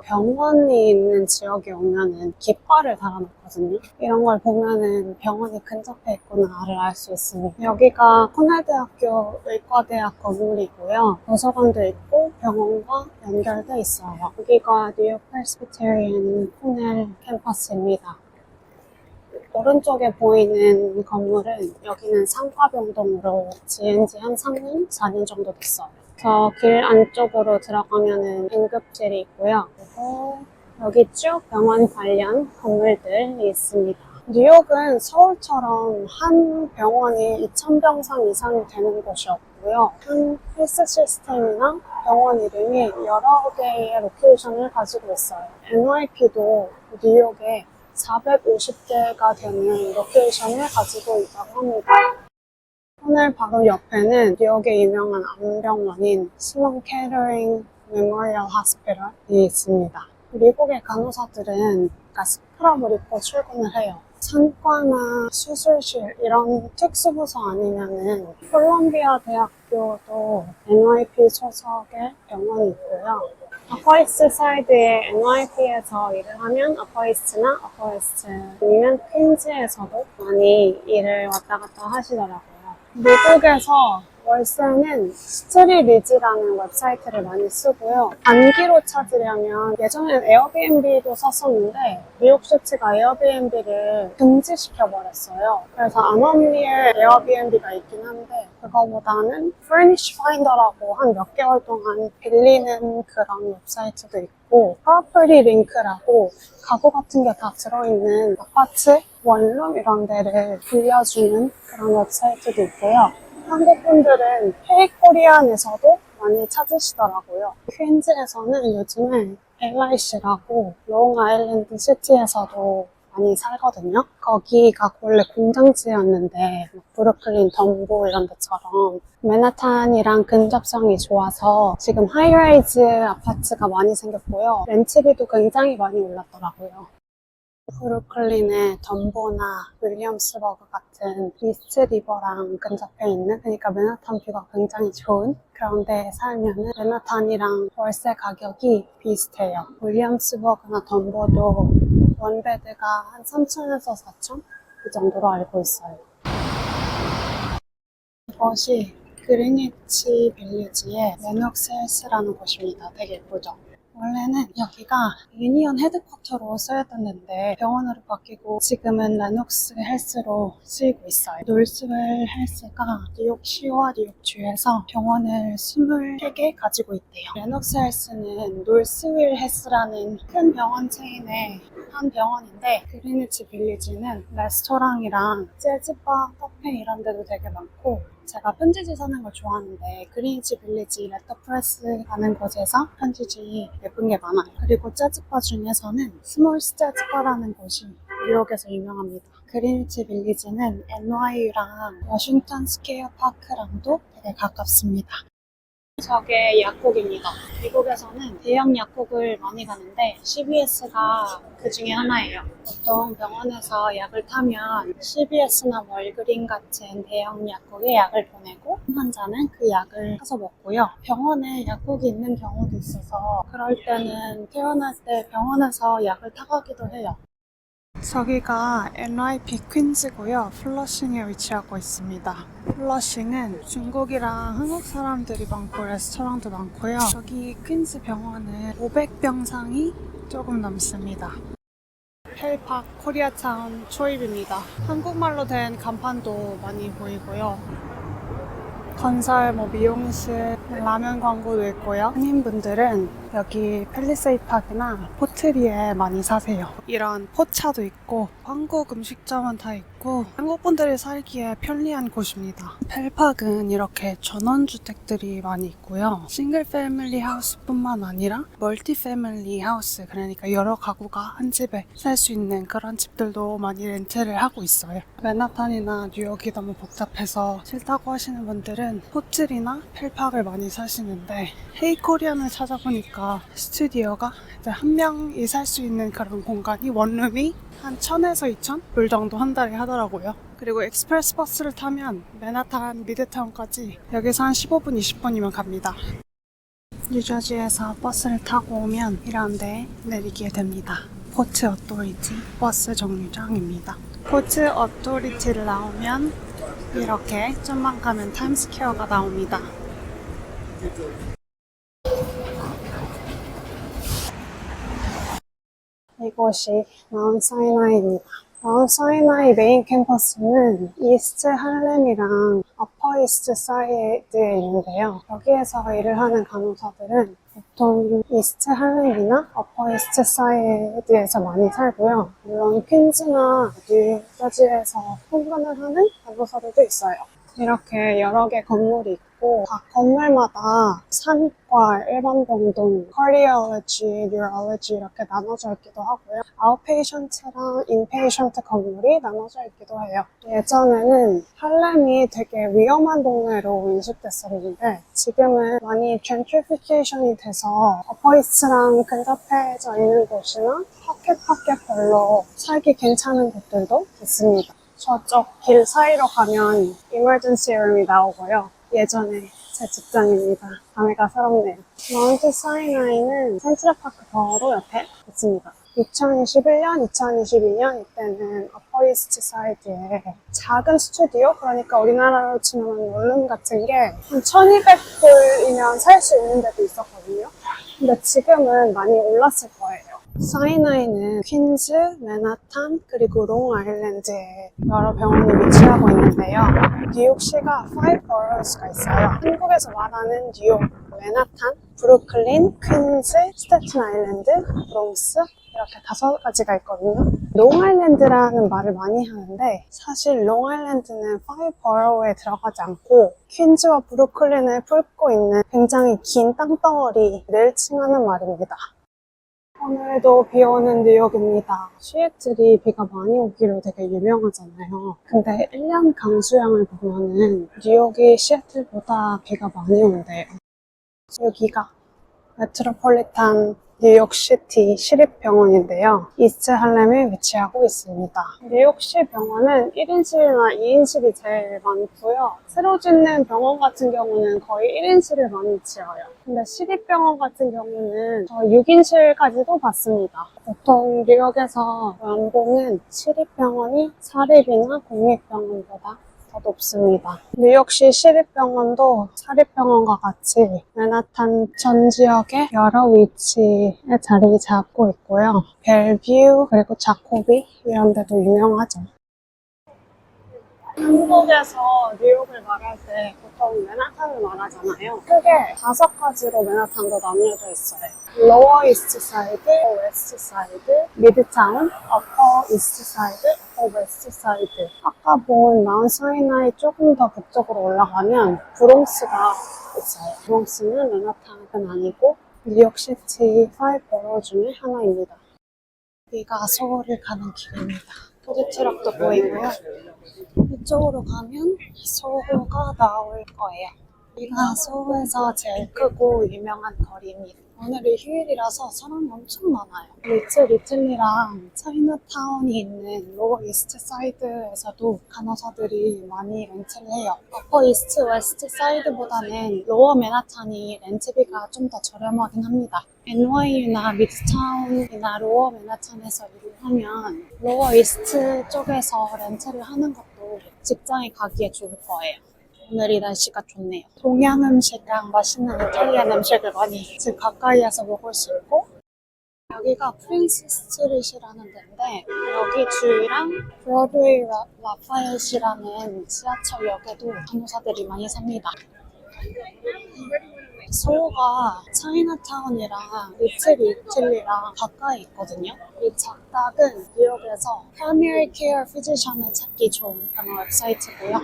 병원이 있는 지역에 오면은 깃발을 달아놓거든요. 이런 걸 보면은 병원이 근접해 있구나를 알 수 있습니다. 여기가 코넬대학교 의과대학 건물이고요. 도서관도 있고 병원과 연결돼 있어요. 여기가 뉴욕 프레스비테리안 코넬 캠퍼스입니다. 오른쪽에 보이는 건물은 여기는 상과병동으로 지은 지 한 3년, 4년 정도 됐어요. 저 길 안쪽으로 들어가면은 응급실이 있고요. 그리고 여기 쭉 병원 관련 건물들이 있습니다. 뉴욕은 서울처럼 한 병원이 2,000병상 이상이 되는 곳이 없고요. 한 헬스 시스템이나 병원 이름이 여러 개의 로케이션을 가지고 있어요. NYP도 뉴욕에 450개가 되는 로케이션을 가지고 있다고 합니다. 오늘 바로 옆에는 뉴욕의 유명한 암병원인 슬론 케터링 메모리얼 호스피털이 있습니다. 미국의 간호사들은 스크럽을 입고 출근을 해요. 산과나 수술실 이런 특수부서 아니면은 콜롬비아 대학교도 NYP 소속의 병원이 있고요. 어퍼이스트 사이드에 NYP에서 일을 하면 어퍼이스트나 어퍼이스트 아니면 퀸즈에서도 많이 일을 왔다 갔다 하시더라고요. 미국에서 월세는 스트리리지라는 웹사이트를 많이 쓰고요. 단기로 찾으려면 예전엔 에어비앤비도 썼었는데 뉴욕시티가 에어비앤비를 금지시켜버렸어요. 그래서 아머니에 에어비앤비가 있긴 한데 그거보다는 Furnish Finder라고 한 몇 개월 동안 빌리는 그런 웹사이트도 있고 Property Link라고 가구 같은 게 다 들어있는 아파트, 원룸 이런 데를 빌려주는 그런 웹사이트도 있고요. 한국 분들은 K코리안에서도 많이 찾으시더라고요. 퀸즈에서는 요즘에 LIC라고 롱아일랜드 시티에서도 많이 살거든요. 거기가 원래 공장지였는데 브루클린, 덤보 이런 데처럼 맨하탄이랑 근접성이 좋아서 지금 하이라이즈 아파트가 많이 생겼고요. 렌트비도 굉장히 많이 올랐더라고요. 브루클린의 덤보나 윌리엄스버그 같은 이스트 리버랑 근접해 있는, 그러니까 맨하탄 뷰가 굉장히 좋은 그런 데에 살면은 맨하탄이랑 월세 가격이 비슷해요. 윌리엄스버그나 덤보도 원베드가 한 3,000에서 4,000? 그 정도로 알고 있어요. 이것이 그리니치 빌리지의 레녹스헬스라는 곳입니다. 되게 예쁘죠? 원래는 여기가 유니언 헤드쿼터로 쓰였던 데인데 병원으로 바뀌고 지금은 레녹스 헬스로 쓰이고 있어요. 놀스웰 헬스가 뉴욕시와 뉴욕주에서 병원을 23개 가지고 있대요. 레녹스 헬스는 놀스웰 헬스라는 큰 병원 체인의 한 병원인데 그리니치 빌리지는 레스토랑이랑 재즈바, 카페 이런 데도 되게 많고 제가 편지지 사는 걸 좋아하는데 그리니치 빌리지 레터프레스 가는 곳에서 편지지 예쁜 게 많아요. 그리고 재즈바 중에서는 스몰스 재즈바라는 곳이 뉴욕에서 유명합니다. 그리니치 빌리지는 NYU랑 워싱턴 스퀘어 파크랑도 되게 가깝습니다. 저게 약국입니다. 미국에서는 대형 약국을 많이 가는데 CVS가 그 중에 하나예요. 보통 병원에서 약을 타면 CVS나 월그린 같은 대형 약국에 약을 보내고 환자는 그 약을 사서 먹고요. 병원에 약국이 있는 경우도 있어서 그럴 때는 퇴원할 때 병원에서 약을 타가기도 해요. 저기가 NYP 퀸즈고요. 플러싱에 위치하고 있습니다. 플러싱은 중국이랑 한국 사람들이 많고 레스토랑도 많고요. 여기 퀸즈 병원은 500병상이 조금 넘습니다. 펠팍 코리아타운 초입입니다. 한국말로 된 간판도 많이 보이고요. 건설, 미용실, 라면 광고도 있고요. 한인분들은 여기 팰리세이 파크나 포트리에 많이 사세요. 이런 포차도 있고 한국 음식점은 다 있고 한국분들이 살기에 편리한 곳입니다. 펠팍은 이렇게 전원주택들이 많이 있고요. 싱글 패밀리 하우스뿐만 아니라 멀티 패밀리 하우스, 그러니까 여러 가구가 한 집에 살 수 있는 그런 집들도 많이 렌트를 하고 있어요. 맨하탄이나 뉴욕이 너무 복잡해서 싫다고 하시는 분들은 포트리나 펠팍을 많이 사시는데 헤이코리안을 찾아보니까 스튜디오가 이제 한 명이 살 수 있는 그런 공간이 원룸이 한 1,000에서 2,000불 정도 한 달에 하더라고요. 그리고 익스프레스 버스를 타면 맨하탄 미드타운까지 여기서 한 15분, 20분이면 갑니다. 뉴저지에서 버스를 타고 오면 이런 데 내리게 됩니다. 포트 어토리티 버스 정류장입니다. 포트 어토리티를 나오면 이렇게 좀만 가면 타임스퀘어가 나옵니다. 이곳이 마운트 사이나이입니다. 마운트 사이나이 메인 캠퍼스는 이스트 할렘이랑 어퍼 이스트 사이드에 있는데요. 여기에서 일을 하는 간호사들은 보통 이스트 할렘이나 어퍼 이스트 사이드에서 많이 살고요. 물론 퀸즈나 뉴저지에서 출근을 하는 간호사들도 있어요. 이렇게 여러 개 건물이 있고 각 건물마다 산과 일반 병동, cardiology, neurology 이렇게 나눠져 있기도 하고요. 아웃페이션트랑 인페이션트 건물이 나눠져 있기도 해요. 예전에는 할렘이 되게 위험한 동네로 인식됐었는데 지금은 많이 젠트리피케이션이 돼서 어퍼이스트랑 근접해져 있는 곳이나 파켓별로 살기 괜찮은 곳들도 있습니다. 저쪽 길 사이로 가면 emergency room이 나오고요. 예전에 제 직장입니다. 감회가 새롭네요. 마운트 사이나이는 센트럴파크 바로 옆에 있습니다. 2021년, 2022년 이때는 어퍼이스트 사이드에 작은 스튜디오, 그러니까 우리나라로 치면 원룸 같은 게 한 1200불이면 살 수 있는 데도 있었거든요. 근데 지금은 많이 올랐을 거예요. 사이나이는 퀸즈, 맨하탄, 그리고 롱아일랜드에 여러 병원이 위치하고 있는데요. 뉴욕시가 5boroughs가 있어요. 한국에서 말하는 뉴욕, 맨하탄, 브루클린, 퀸즈, 스태튼 아일랜드, 브롱스 이렇게 5가지가 있거든요. 롱아일랜드라는 말을 많이 하는데 사실 롱아일랜드는 5borough에 들어가지 않고 퀸즈와 브루클린을 뚫고 있는 굉장히 긴 땅덩어리를 칭하는 말입니다. 오늘도 비 오는 뉴욕입니다. 시애틀이 비가 많이 오기로 되게 유명하잖아요. 근데 1년 강수량을 보면은 뉴욕이 시애틀보다 비가 많이 온대요. 여기가 메트로폴리탄 뉴욕시티 시립병원인데요. 이스트 할렘에 위치하고 있습니다. 뉴욕시 병원은 1인실이나 2인실이 제일 많고요. 새로 짓는 병원 같은 경우는 거의 1인실을 많이 지어요. 근데 시립병원 같은 경우는 6인실까지도 받습니다. 보통 뉴욕에서 연봉은 시립병원이 사립이나 공립병원보다 더 높습니다. 뉴욕시 시립병원도 사립병원과 같이 맨하탄 전 지역의 여러 위치에 자리 잡고 있고요. 벨뷰 그리고 자코비 이런 데도 유명하죠. 한국에서 뉴욕을 말할 때 보통 맨하탄을 말하잖아요. 크게 5가지로 맨하탄도 나뉘어져 있어요. 로어 이스트 사이드, 웨스트 사이드, 미드타운, 어퍼 이스트 사이드, 어퍼 웨스트 사이드. 아까 본 마운트 사이나이 조금 더 북쪽으로 올라가면 브롱스가 있어요. 브롱스는 맨하탄은 아니고 뉴욕시티 5보로 중에 하나입니다. 여기가 서울을 가는 길입니다. 푸드트럭도 보이고요. 이쪽으로 가면 소호가 나올 거예요. 여기가 소호에서 제일 크고 유명한 거리입니다. 오늘이 휴일이라서 사람이 엄청 많아요. 리틀 이틀리랑 차이나타운이 있는 로어 이스트 사이드에서도 간호사들이 많이 렌트를 해요. 어퍼 이스트 웨스트 사이드보다는 로어 맨하탄이 렌트비가 좀 더 저렴하긴 합니다. NYU나 미드타운이나 로어 맨하탄에서 일을 하면 로어 이스트 쪽에서 렌트를 하는 것도 직장에 가기에 좋을 거예요. 오늘이 날씨가 좋네요. 동양 음식이랑 맛있는 이탈리안 음식을 많이 집 가까이에서 먹을 수 있고, 여기가 프린스 스트릿이라는 데인데 여기 주위랑 브로드웨이 라파엣이라는 지하철역에도 간호사들이 많이 삽니다. 소호가 차이나타운이랑 리틀 이틀리랑 가까이 있거든요. 이 작닭은 뉴욕에서 Primary Care Physician을 찾기 좋은 그런 웹사이트고요.